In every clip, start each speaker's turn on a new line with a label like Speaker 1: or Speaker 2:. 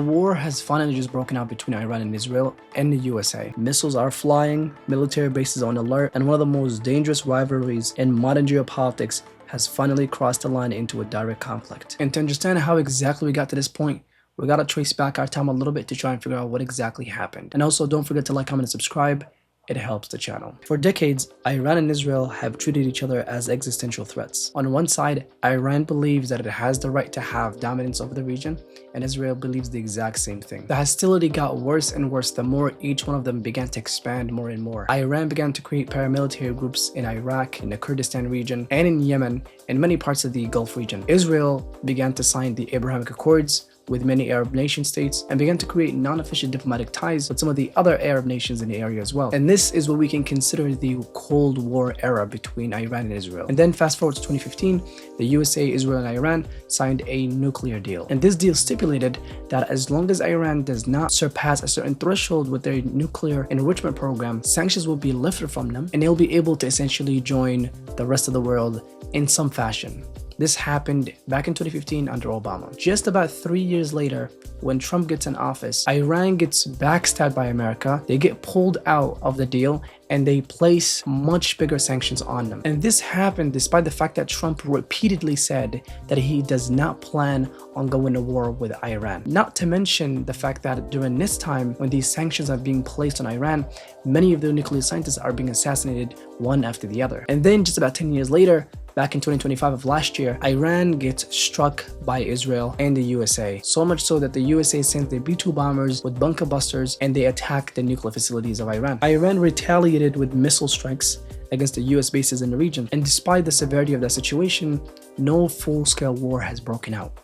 Speaker 1: The war has finally just broken out between Iran and Israel and the USA. Missiles are flying, military bases on alert, and one of the most dangerous rivalries in modern geopolitics has finally crossed the line into a direct conflict. And to understand how exactly we got to this point, we gotta trace back our time a little bit to try and figure out what exactly happened. And also don't forget to like, comment, and subscribe. It helps the channel. For decades, Iran and Israel have treated each other as existential threats. On one side, Iran believes that it has the right to have dominance over the region, and Israel believes the exact same thing. The hostility got worse and worse the more each one of them began to expand more and more. Iran began to create paramilitary groups in Iraq, in the Kurdistan region, and in Yemen, and many parts of the Gulf region. Israel began to sign the Abrahamic Accords with many Arab nation states and began to create non-official diplomatic ties with some of the other Arab nations in the area as well. And this is what we can consider the Cold War era between Iran and Israel. And then fast forward to 2015, the USA, Israel, and Iran signed a nuclear deal. And this deal stipulated that as long as Iran does not surpass a certain threshold with their nuclear enrichment program, sanctions will be lifted from them and they'll be able to essentially join the rest of the world in some fashion. This happened back in 2015 under Obama. Just about 3 years later, when Trump gets in office, Iran gets backstabbed by America, they get pulled out of the deal, and they place much bigger sanctions on them. And this happened despite the fact that Trump repeatedly said that he does not plan on going to war with Iran. Not to mention the fact that during this time, when these sanctions are being placed on Iran, many of the nuclear scientists are being assassinated one after the other. And then just about 10 years later, back in 2025 of last year, Iran gets struck by Israel and the USA. So much so that the USA sent their B-2 bombers with bunker busters and they attacked the nuclear facilities of Iran. Iran retaliated with missile strikes against the US bases in the region. And despite the severity of that situation, no full-scale war has broken out.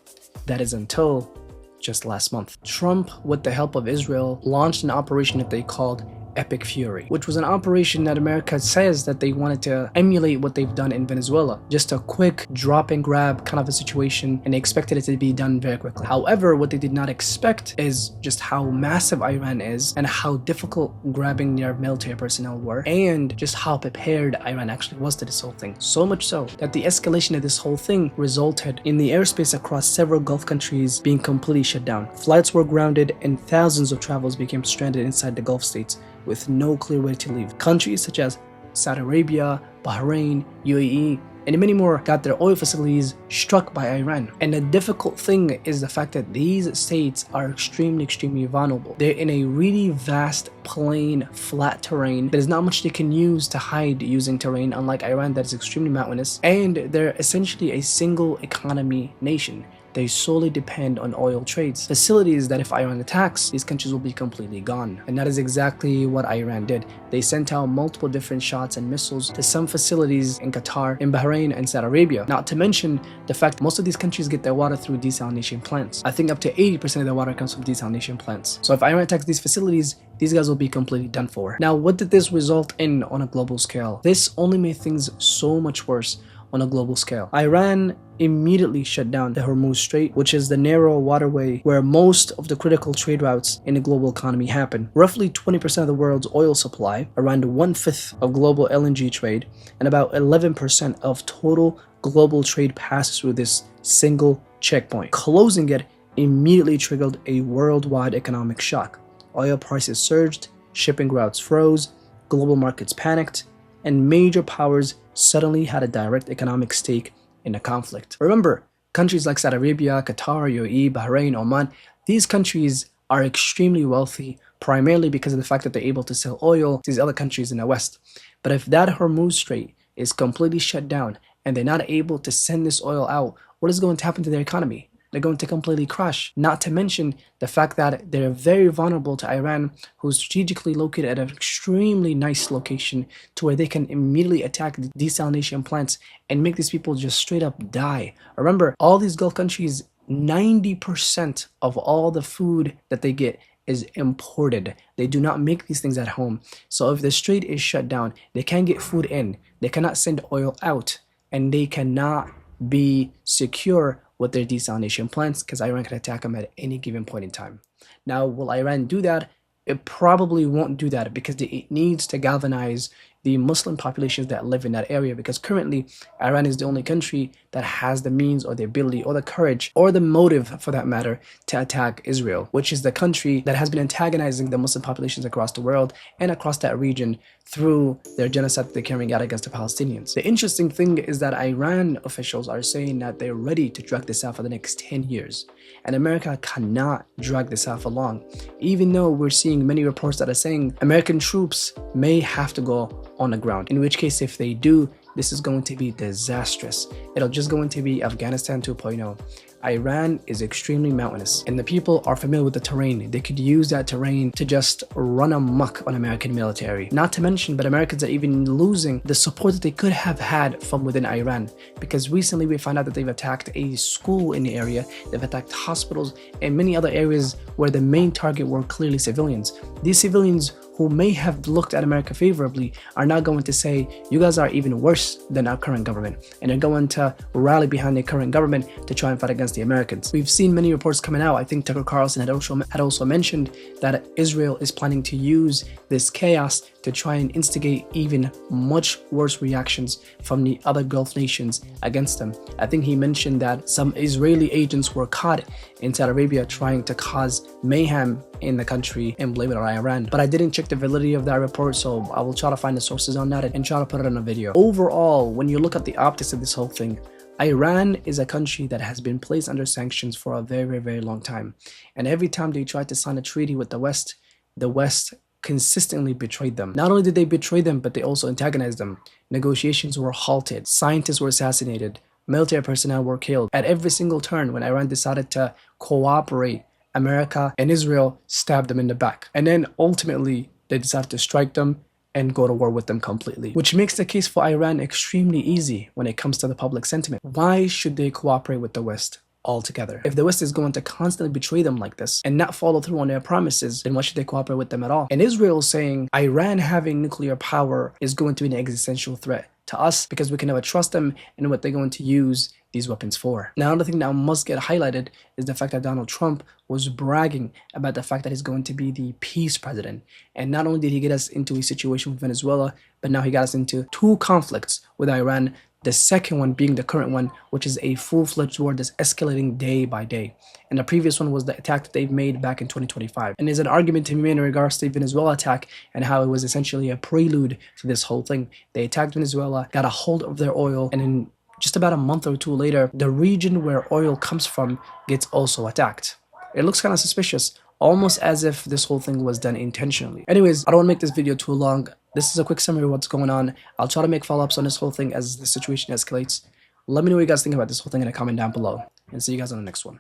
Speaker 1: That is until just last month. Trump, with the help of Israel, launched an operation that they called Epic Fury, which was an operation that America says that they wanted to emulate what they've done in Venezuela. Just a quick drop and grab kind of a situation, and they expected it to be done very quickly. However, what they did not expect is just how massive Iran is and how difficult grabbing their military personnel were, and just how prepared Iran actually was to this whole thing. So much so that the escalation of this whole thing resulted in the airspace across several Gulf countries being completely shut down. Flights were grounded and thousands of travelers became stranded inside the Gulf states with no clear way to leave. Countries such as Saudi Arabia, Bahrain, UAE, and many more got their oil facilities struck by Iran. And the difficult thing is the fact that these states are extremely vulnerable. They're in a really vast, plain, flat terrain. There's not much they can use to hide using terrain, unlike Iran that is extremely mountainous. And they're essentially a single economy nation. They solely depend on oil trades. Facilities that if Iran attacks, these countries will be completely gone. And that is exactly what Iran did. They sent out multiple different shots and missiles to some facilities in Qatar, in Bahrain, and Saudi Arabia. Not to mention the fact most of these countries get their water through desalination plants. I think up to 80% of their water comes from desalination plants. So if Iran attacks these facilities, these guys will be completely done for. Now, what did this result in on a global scale? This only made things so much worse on a global scale. Iran immediately shut down the Hormuz Strait, which is the narrow waterway where most of the critical trade routes in the global economy happen. Roughly 20% of the world's oil supply, around 1/5 of global LNG trade, and about 11% of total global trade passes through this single checkpoint. Closing it immediately triggered a worldwide economic shock. Oil prices surged, shipping routes froze, global markets panicked, and major powers suddenly had a direct economic stake in the conflict. Remember, countries like Saudi Arabia, Qatar, UAE, Bahrain, Oman, these countries are extremely wealthy, primarily because of the fact that they're able to sell oil to these other countries in the West. But if that Hormuz Strait is completely shut down and they're not able to send this oil out, what is going to happen to their economy? They're going to completely crash. Not to mention the fact that they're very vulnerable to Iran, who's strategically located at an extremely nice location to where they can immediately attack the desalination plants and make these people just straight up die. Remember, all these Gulf countries, 90% of all the food that they get is imported. They do not make these things at home. So if the strait is shut down, they can't get food in, they cannot send oil out, and they cannot be secure with their desalination plants because Iran can attack them at any given point in time. Now, will Iran do that? it probably won't do that because it needs to galvanize the Muslim populations that live in that area, because currently Iran is the only country that has the means or the ability or the courage or the motive, for that matter, to attack Israel, which is the country that has been antagonizing the Muslim populations across the world and across that region through their genocide that they're carrying out against the Palestinians. The interesting thing is that Iran officials are saying that they're ready to drag this out for the next 10 years. And America cannot drag this out for long, even though we're seeing many reports that are saying American troops may have to go on the ground, in which case if they do, this is going to be disastrous. It'll just going to be Afghanistan 2.0. Iran is extremely mountainous and the people are familiar with the terrain. They could use that terrain to just run amok on American military. Not to mention, but Americans are even losing the support that they could have had from within Iran, because recently we found out that they've attacked a school in the area, they've attacked hospitals and many other areas where the main target were clearly civilians. These civilians who may have looked at America favorably are now going to say, you guys are even worse than our current government, and they're going to rally behind the current government to try and fight against the Americans. We've seen many reports coming out. I think Tucker Carlson had also mentioned that Israel is planning to use this chaos to try and instigate even much worse reactions from the other Gulf nations against them. I think he mentioned that some Israeli agents were caught in Saudi Arabia trying to cause mayhem in the country and blame it on Iran. But I didn't check the validity of that report, so I will try to find the sources on that and try to put it in a video. Overall, when you look at the optics of this whole thing, Iran is a country that has been placed under sanctions for a very, very long time. And every time they tried to sign a treaty with the West consistently betrayed them. Not only did they betray them, but they also antagonized them. Negotiations were halted, scientists were assassinated, military personnel were killed. At every single turn, when Iran decided to cooperate, America and Israel stabbed them in the back. And then ultimately, they decided to strike them and go to war with them completely, which makes the case for Iran extremely easy when it comes to the public sentiment. Why should they cooperate with the West altogether? If the West is going to constantly betray them like this and not follow through on their promises, then why should they cooperate with them at all? And Israel saying Iran having nuclear power is going to be an existential threat to us because we can never trust them and what they're going to use these weapons for. Now, another thing that must get highlighted is the fact that Donald Trump was bragging about the fact that he's going to be the peace president. And not only did he get us into a situation with Venezuela, but now he got us into 2 conflicts with Iran. The second one being the current one, which is a full-fledged war that's escalating day by day. And the previous one was the attack that they've made back in 2025. And there's an argument to be made in regards to the Venezuela attack and how it was essentially a prelude to this whole thing. They attacked Venezuela, got a hold of their oil, and then just about a month or 2 later, the region where oil comes from gets also attacked. It looks kind of suspicious, almost as if this whole thing was done intentionally. Anyways, I don't want to make this video too long. This is a quick summary of what's going on. I'll try to make follow-ups on this whole thing as the situation escalates. Let me know what you guys think about this whole thing in a comment down below, and see you guys on the next one.